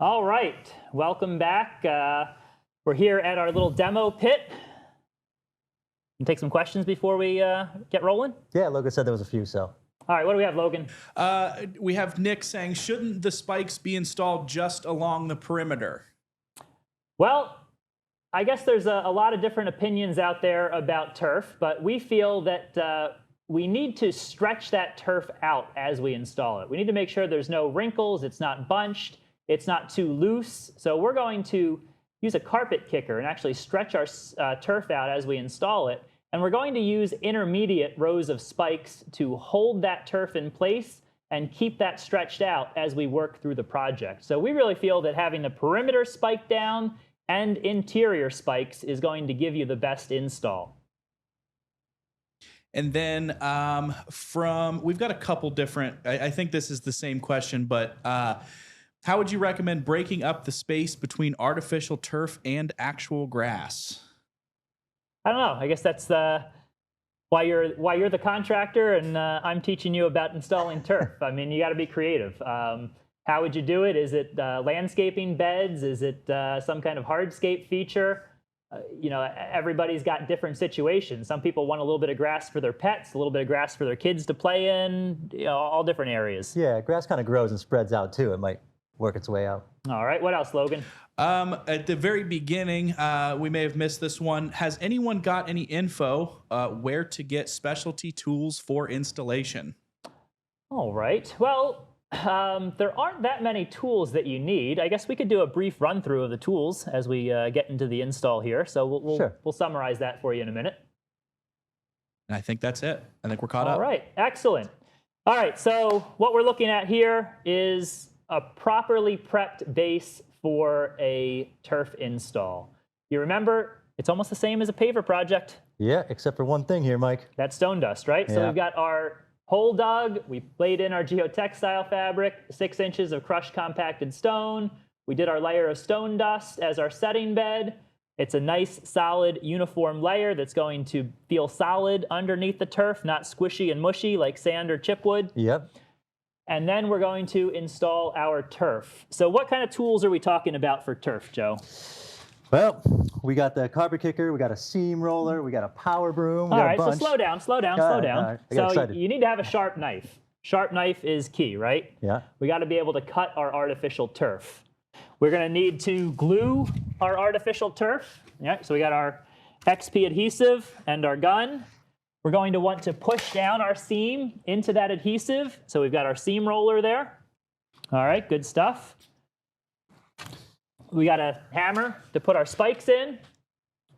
All right, welcome back. We're here at our little demo pit. Can take some questions before we get rolling? Yeah, Logan said there was a few, so. All right, what do we have, Logan? We have Nick saying, shouldn't the spikes be installed just along the perimeter? Well, I guess there's a lot of different opinions out there about turf, but we feel that we need to stretch that turf out as we install it. We need to make sure there's no wrinkles, it's not bunched, it's not too loose. So we're going to use a carpet kicker and actually stretch our turf out as we install it. And we're going to use intermediate rows of spikes to hold that turf in place and keep that stretched out as we work through the project. So we really feel that having the perimeter spike down and interior spikes is going to give you the best install. And then we've got a couple different, I think this is the same question, but how would you recommend breaking up the space between artificial turf and actual grass? I don't know. I guess that's why you're the contractor, and I'm teaching you about installing turf. I mean, you got to be creative. How would you do it? Is it landscaping beds? Is it some kind of hardscape feature? Everybody's got different situations. Some people want a little bit of grass for their pets, a little bit of grass for their kids to play in, all different areas. Yeah, grass kind of grows and spreads out too. It might work its way out. All right, what else, Logan? At the very beginning, we may have missed this one. Has anyone got any info where to get specialty tools for installation? All right, well, there aren't that many tools that you need. I guess we could do a brief run through of the tools as we get into the install here. So we'll summarize that for you in a minute. And I think that's it. I think we're caught up. All right, excellent. All right, so what we're looking at here is a properly prepped base for a turf install. You remember, it's almost the same as a paver project. Yeah, except for one thing here, Mike. That's stone dust, right? Yeah. So we've got our hole dug, we laid in our geotextile fabric, 6 inches of crushed compacted stone. We did our layer of stone dust as our setting bed. It's a nice, solid, uniform layer that's going to feel solid underneath the turf, not squishy and mushy like sand or chipwood. Yep. And then we're going to install our turf. So what kind of tools are we talking about for turf, Joe? Well, we got the carpet kicker, we got a seam roller, we got a power broom. We All got right, a bunch. so slow down. All right, all right. I got So excited. you need to have a sharp knife. Sharp knife is key, right? Yeah. We got to be able to cut our artificial turf. We're going to need to glue our artificial turf. Yeah, so we got our XP adhesive and our gun. We're going to want to push down our seam into that adhesive. So we've got our seam roller there. All right, good stuff. We got a hammer to put our spikes in.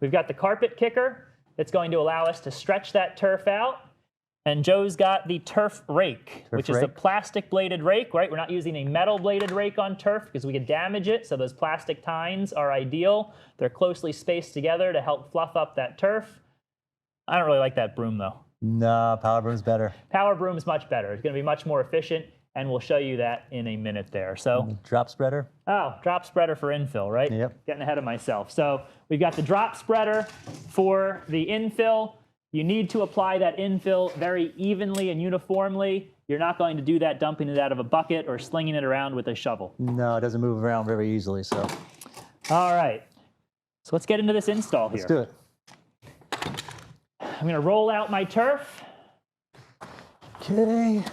We've got the carpet kicker that's going to allow us to stretch that turf out. And Joe's got the turf rake, which is a plastic bladed rake, right? We're not using a metal bladed rake on turf because we could damage it. So those plastic tines are ideal. They're closely spaced together to help fluff up that turf. I don't really like that broom though. Nah, power broom's better. Power broom is much better. It's going to be much more efficient, and we'll show you that in a minute there. So, Drop spreader. oh, drop spreader for infill, right? Yep. Getting ahead of myself. So we've got the drop spreader for the infill. You need to apply that infill very evenly and uniformly. You're not going to do that dumping it out of a bucket or slinging it around with a shovel. No, it doesn't move around very easily, so All right. So let's get into this install here. let's do it. I'm going to roll out my turf. Okay.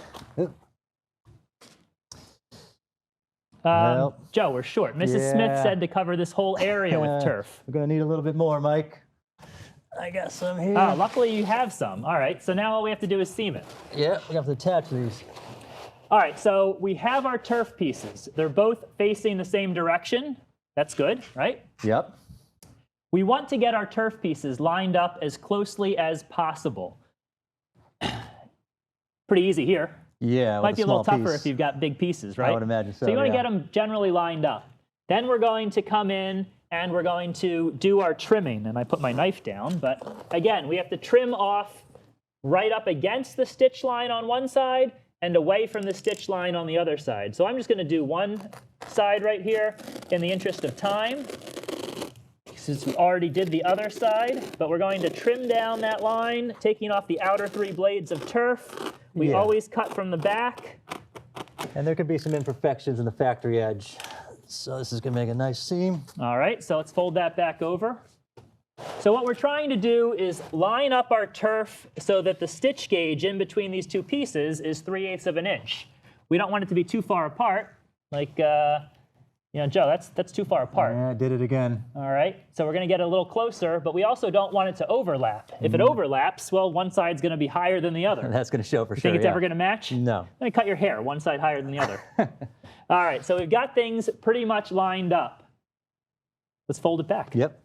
Well, Joe, we're short. Mrs. Smith yeah. said to cover this whole area with turf. We're gonna need a little bit more, Mike. I got some here. Oh, luckily you have some. All right, so now all we have to do is seam it. Yeah, we have to attach these. All right, so we have our turf pieces. They're both facing the same direction. That's good, right? Yep. We want to get our turf pieces lined up as closely as possible. Pretty easy here. Yeah. Might be a little small tougher piece. if you've got big pieces, right? I would imagine so. So you want to yeah. get them generally lined up. Then we're going to come in and we're going to do our trimming. And I put my knife down, but again, we have to trim off right up against the stitch line on one side and away from the stitch line on the other side. So I'm just going to do one side right here in the interest of time, since we already did the other side, but we're going to trim down that line, taking off the outer 3 blades of turf. We Yeah. always cut from the back. And there could be some imperfections in the factory edge. So this is gonna make a nice seam. All right, so let's fold that back over. So what we're trying to do is line up our turf so that the stitch gauge in between these two pieces is 3/8 of an inch. We don't want it to be too far apart, like, Joe, that's too far apart. Yeah, I did it again. All right, so we're going to get a little closer, but we also don't want it to overlap. If it overlaps, well, one side's going to be higher than the other. That's gonna show for You sure. think it's yeah. ever going to match? No. Let me cut your hair, one side higher than the other. All right, so we've got things pretty much lined up. Let's fold it back. Yep.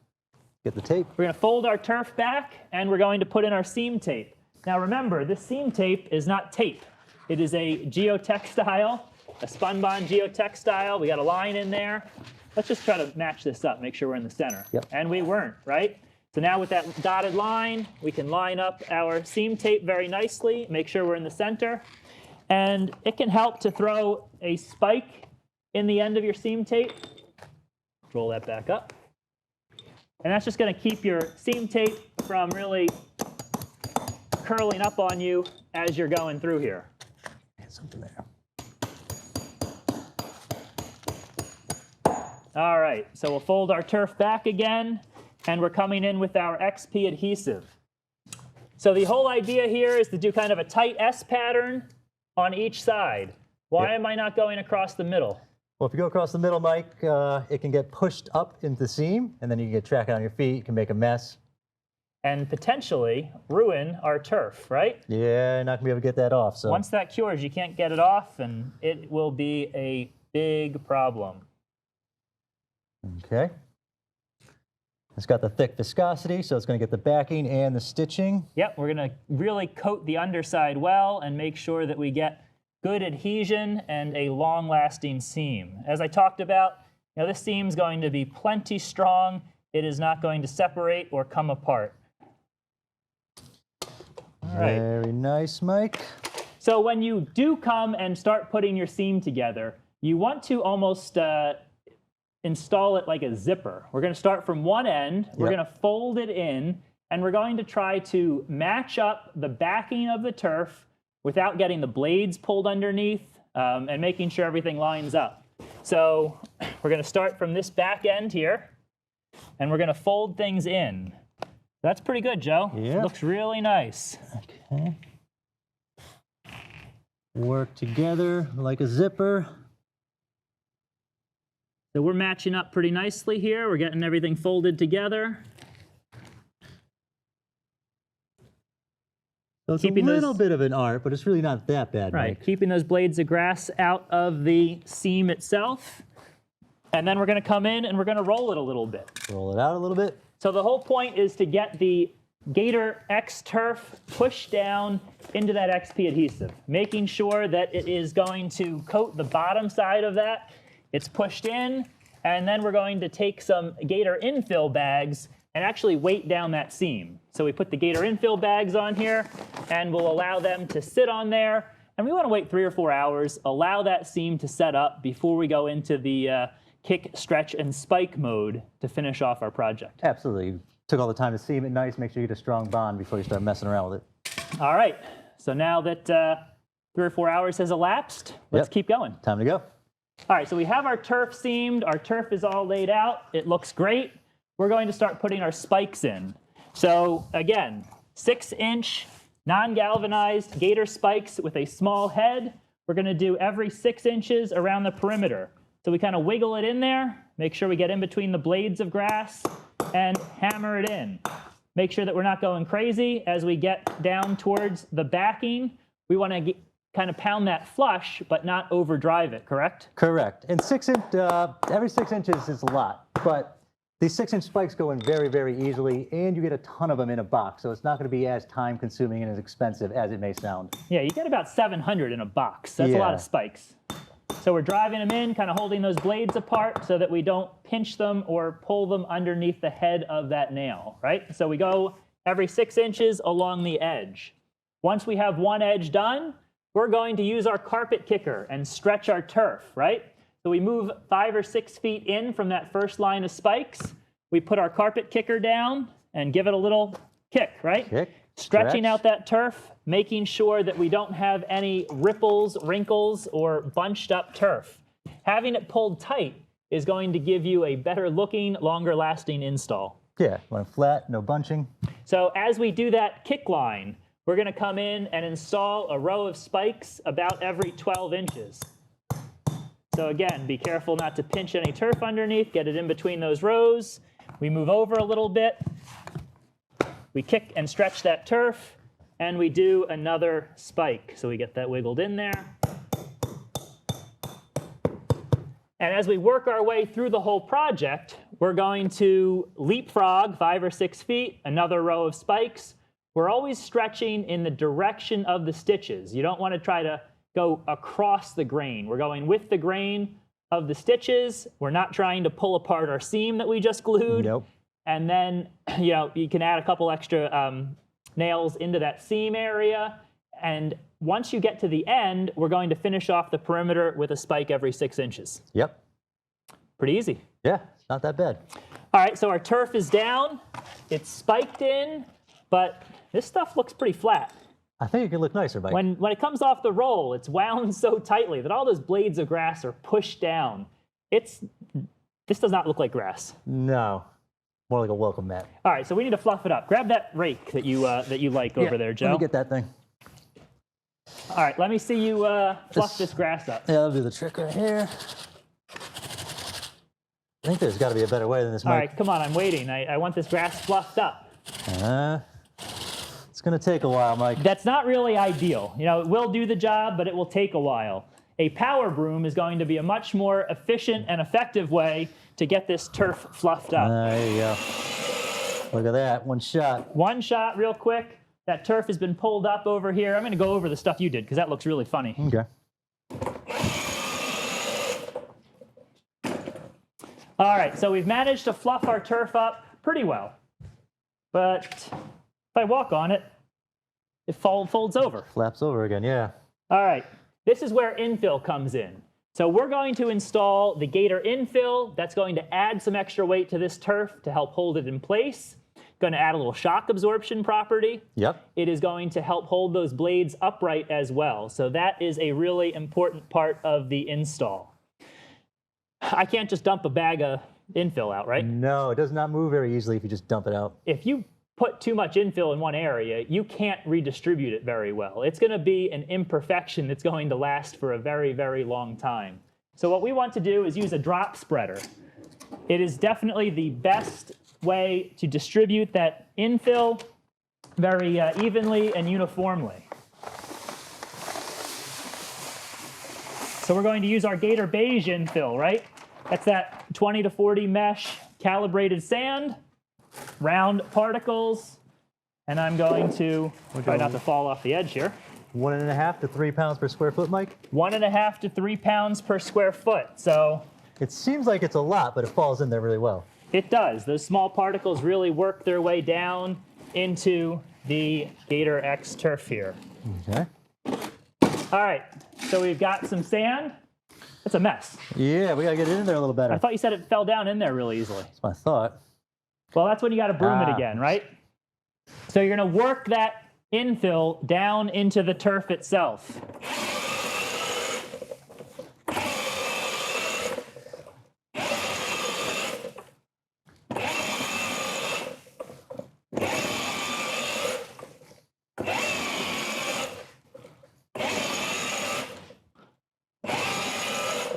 Get the tape. We're going to fold our turf back, and we're going to put in our seam tape. Now remember, this seam tape is not tape. It is a geotextile, a spun-bond geotextile. We got a line in there. Let's just try to match this up, make sure we're in the center. Yep. And we weren't, right? So now with that dotted line, we can line up our seam tape very nicely, make sure we're in the center. And it can help to throw a spike in the end of your seam tape. Roll that back up. And that's just going to keep your seam tape from really curling up on you as you're going through here. Something there. All right, so we'll fold our turf back again, and we're coming in with our XP adhesive. So the whole idea here is to do kind of a tight S pattern on each side. Why am I not going across the middle? Well, if you go across the middle, Mike, it can get pushed up into the seam, and then you can get traction on your feet. You can make a mess. And potentially ruin our turf, right? Yeah, you're not gonna be able to get that off. So Once that cures, you can't get it off, and it will be a big problem. okay. It's got the thick viscosity, so it's going to get the backing and the stitching. Yep, we're going to really coat the underside well and make sure that we get good adhesion and a long-lasting seam. As I talked about, this seam's going to be plenty strong. It is not going to separate or come apart. All right. Very nice, Mike. So when you do come and start putting your seam together, you want to almost install it like a zipper. We're going to start from one end, we're going to fold it in, and we're going to try to match up the backing of the turf without getting the blades pulled underneath and making sure everything lines up. So we're going to start from this back end here, and we're going to fold things in. That's pretty good, Joe. Yeah. Looks really nice. Okay. Work together like a zipper. So we're matching up pretty nicely here. We're getting everything folded together. So it's Keeping a little those- bit of an art, but it's really not that bad, Right, Mike. keeping those blades of grass out of the seam itself. And then we're going to come in and we're going to roll it a little bit. Roll it out a little bit. So the whole point is to get the Gator X-Turf pushed down into that XP adhesive, making sure that it is going to coat the bottom side of that. It's pushed in, and then we're going to take some Gator infill bags and actually weight down that seam. So we put the Gator infill bags on here, and we'll allow them to sit on there. And we want to wait 3 or 4 hours, allow that seam to set up before we go into the kick, stretch, and spike mode to finish off our project. Absolutely. Took all the time to seam it nice, make sure you get a strong bond before you start messing around with it. All right, so now that 3 or 4 hours has elapsed, let's keep going. Time to go. All right, so we have our turf seamed. Our turf is all laid out. It looks great. We're going to start putting our spikes in. So again, 6-inch non-galvanized Gator spikes with a small head. We're going to do every 6 inches around the perimeter. So we kind of wiggle it in there, make sure we get in between the blades of grass, and hammer it in. Make sure that we're not going crazy as we get down towards the backing. We want to kind of pound that flush, but not overdrive it, correct? Correct. And every 6 inches is a lot, but these 6-inch spikes go in very, very easily, and you get a ton of them in a box, so it's not going to be as time-consuming and as expensive as it may sound. Yeah, you get about 700 in a box. That's a lot of spikes. So we're driving them in, kind of holding those blades apart so that we don't pinch them or pull them underneath the head of that nail, right? So we go every 6 inches along the edge. Once we have one edge done, we're going to use our carpet kicker and stretch our turf, right? So we move 5 or 6 feet in from that first line of spikes. We put our carpet kicker down and give it a little kick, right? Kick, Stretching stretch. out that turf, making sure that we don't have any ripples, wrinkles, or bunched up turf. Having it pulled tight is going to give you a better looking, longer lasting install. Yeah, want it flat, no bunching. So as we do that kick line, we're going to come in and install a row of spikes about every 12 inches. So again, be careful not to pinch any turf underneath, get it in between those rows. We move over a little bit. We kick and stretch that turf, and we do another spike. So we get that wiggled in there. And as we work our way through the whole project, we're going to leapfrog 5 or 6 feet, another row of spikes. We're always stretching in the direction of the stitches. You don't want to try to go across the grain. We're going with the grain of the stitches. We're not trying to pull apart our seam that we just glued. Nope. and then you can add a couple extra nails into that seam area. And once you get to the end, we're going to finish off the perimeter with a spike every 6 inches. Yep. Pretty easy. Yeah, it's not that bad. All right, so our turf is down. It's spiked in, but this stuff looks pretty flat. I think it can look nicer, Mike. When it comes off the roll, it's wound so tightly that all those blades of grass are pushed down. This does not look like grass. No, more like a welcome mat. All right, so we need to fluff it up. Grab that rake that you like over there, Joe. Let me get that thing. All right, let me see you fluff this grass up. Yeah, I'll do the trick right here. I think there's got to be a better way than this, Mike. All right, come on, I'm waiting. I want this grass fluffed up. It's going to take a while, Mike. That's not really ideal. It will do the job, but it will take a while. A power broom is going to be a much more efficient and effective way to get this turf fluffed up. There you go. Look at that, one shot. One shot real quick. That turf has been pulled up over here. I'm going to go over the stuff you did because that looks really funny. Okay. All right, so we've managed to fluff our turf up pretty well. But if I walk on it, it folds over. Flaps over again, yeah. All right, this is where infill comes in. So we're going to install the Gator infill. That's going to add some extra weight to this turf to help hold it in place. Going to add a little shock absorption property. Yep. It is going to help hold those blades upright as well. So that is a really important part of the install. I can't just dump a bag of infill out, right? No, it does not move very easily if you just dump it out. If you put too much infill in one area, you can't redistribute it very well. It's going to be an imperfection that's going to last for a very, very long time. So what we want to do is use a drop spreader. It is definitely the best way to distribute that infill very evenly and uniformly. So we're going to use our Gator beige infill, right? That's that 20 to 40 mesh calibrated sand, round particles, and I'm going to try not to fall off the edge here. 1.5 to 3 pounds per square foot, Mike? 1.5 to 3 pounds per square foot. So it seems like it's a lot, but it falls in there really well. It does. Those small particles really work their way down into the Gator X-Turf here. Okay. All right, so we've got some sand. It's a mess. Yeah, we got to get it in there a little better. I thought you said it fell down in there really easily. That's my thought. Well, that's when you got to broom it again, right? So you're going to work that infill down into the turf itself.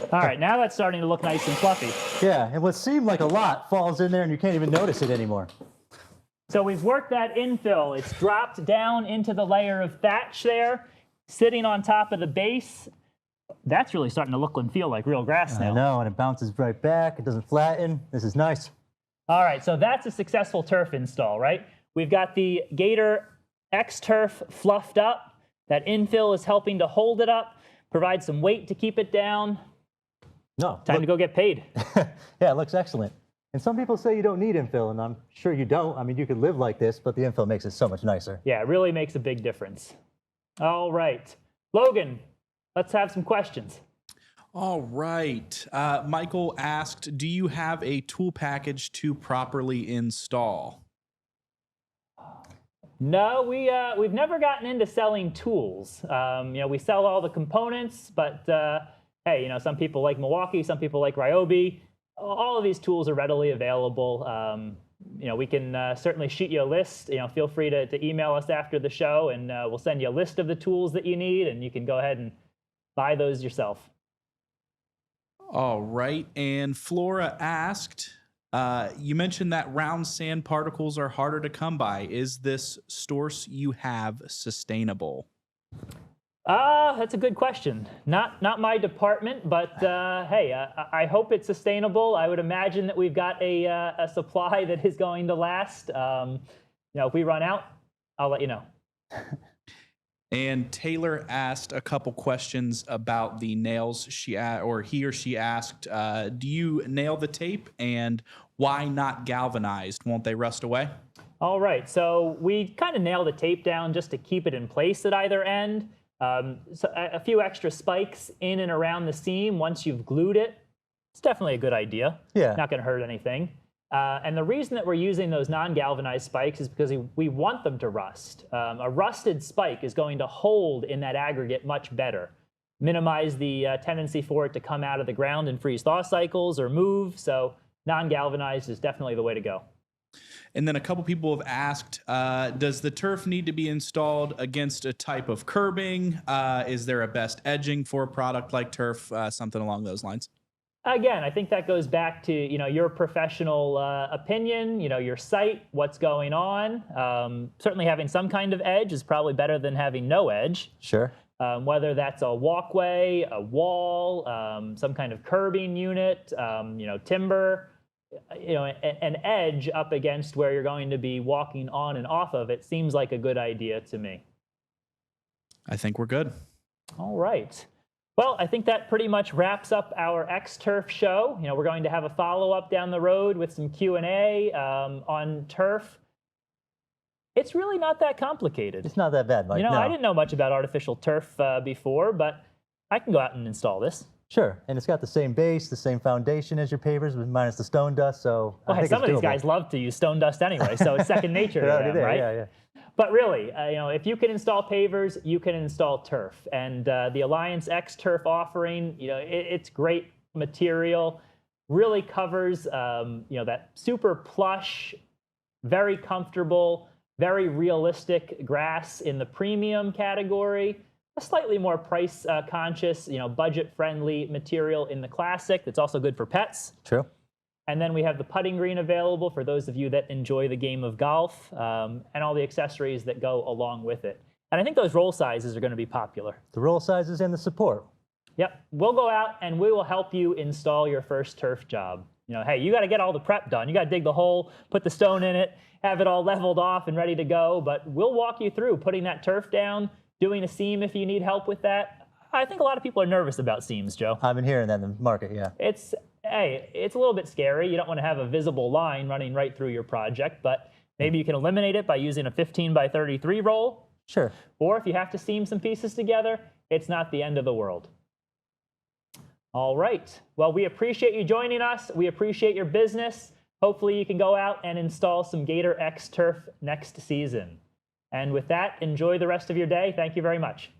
All right, now that's starting to look nice and fluffy. Yeah, and what seemed like a lot falls in there and you can't even notice it anymore. So we've worked that infill. It's dropped down into the layer of thatch there, sitting on top of the base. That's really starting to look and feel like real grass now. I know, and it bounces right back. It doesn't flatten. This is nice. All right, so that's a successful turf install, right? We've got the Gator X-Turf fluffed up. That infill is helping to hold it up, provide some weight to keep it down. No. Time to go get paid. Yeah, it looks excellent. And some people say you don't need infill, and I'm sure you don't. I mean, you could live like this, but the infill makes it so much nicer. Yeah, it really makes a big difference. All right. Logan, let's have some questions. All right. Michael asked, do you have a tool package to properly install? No, we've never gotten into selling tools. We sell all the components, but hey, some people like Milwaukee, some people like Ryobi. All of these tools are readily available. We can certainly shoot you a list. Feel free to email us after the show, and we'll send you a list of the tools that you need, and you can go ahead and buy those yourself. All right. And Flora asked, you mentioned that round sand particles are harder to come by. Is this source you have sustainable? That's a good question. Not my department, but hey, I hope it's sustainable. I would imagine that we've got a supply that is going to last. If we run out, I'll let you know. And Taylor asked a couple questions about the nails. He or she asked, do you nail the tape, and why not galvanized? Won't they rust away? All right, so we kind of nail the tape down just to keep it in place at either end. So a few extra spikes in and around the seam once you've glued it. It's definitely a good idea. Yeah. Not going to hurt anything. And the reason that we're using those non-galvanized spikes is because we want them to rust. A rusted spike is going to hold in that aggregate much better. Minimize the tendency for it to come out of the ground in freeze-thaw cycles or move. So non-galvanized is definitely the way to go. And then a couple people have asked, does the turf need to be installed against a type of curbing? Is there a best edging for a product like turf? Something along those lines. Again, I think that goes back to your professional opinion, your site, what's going on. Certainly having some kind of edge is probably better than having no edge. Sure. Whether that's a walkway, a wall, some kind of curbing unit, timber. An edge up against where you're going to be walking on and off of it seems like a good idea to me. I think we're good. All right. Well, I think that pretty much wraps up our X-Turf show. We're going to have a follow-up down the road with some Q&A on turf. It's really not that complicated. It's not that bad, Mike. No. I didn't know much about artificial turf before, but I can go out and install this. Sure, and it's got the same base, the same foundation as your pavers, minus the stone dust. So I think some of it's these guys love to use stone dust anyway, so it's second nature to them, right? Yeah. But really, if you can install pavers, you can install turf, and the Alliance X-Turf offering, it's great material. Really covers, that super plush, very comfortable, very realistic grass in the premium category. A slightly more price conscious, budget-friendly material in the classic that's also good for pets. True. And then we have the putting green available for those of you that enjoy the game of golf, and all the accessories that go along with it. And I think those roll sizes are going to be popular. The roll sizes and the support. Yep. We'll go out and we will help you install your first turf job. Hey, you got to get all the prep done. You got to dig the hole, put the stone in it, have it all leveled off and ready to go. But we'll walk you through putting that turf down, doing a seam if you need help with that. I think a lot of people are nervous about seams, Joe. I've been hearing that in the market, yeah. It's a little bit scary. You don't want to have a visible line running right through your project, but maybe you can eliminate it by using a 15 by 33 roll. Sure. Or if you have to seam some pieces together, it's not the end of the world. All right. Well, we appreciate you joining us. We appreciate your business. Hopefully you can go out and install some Gator X-Turf next season. And with that, enjoy the rest of your day. Thank you very much.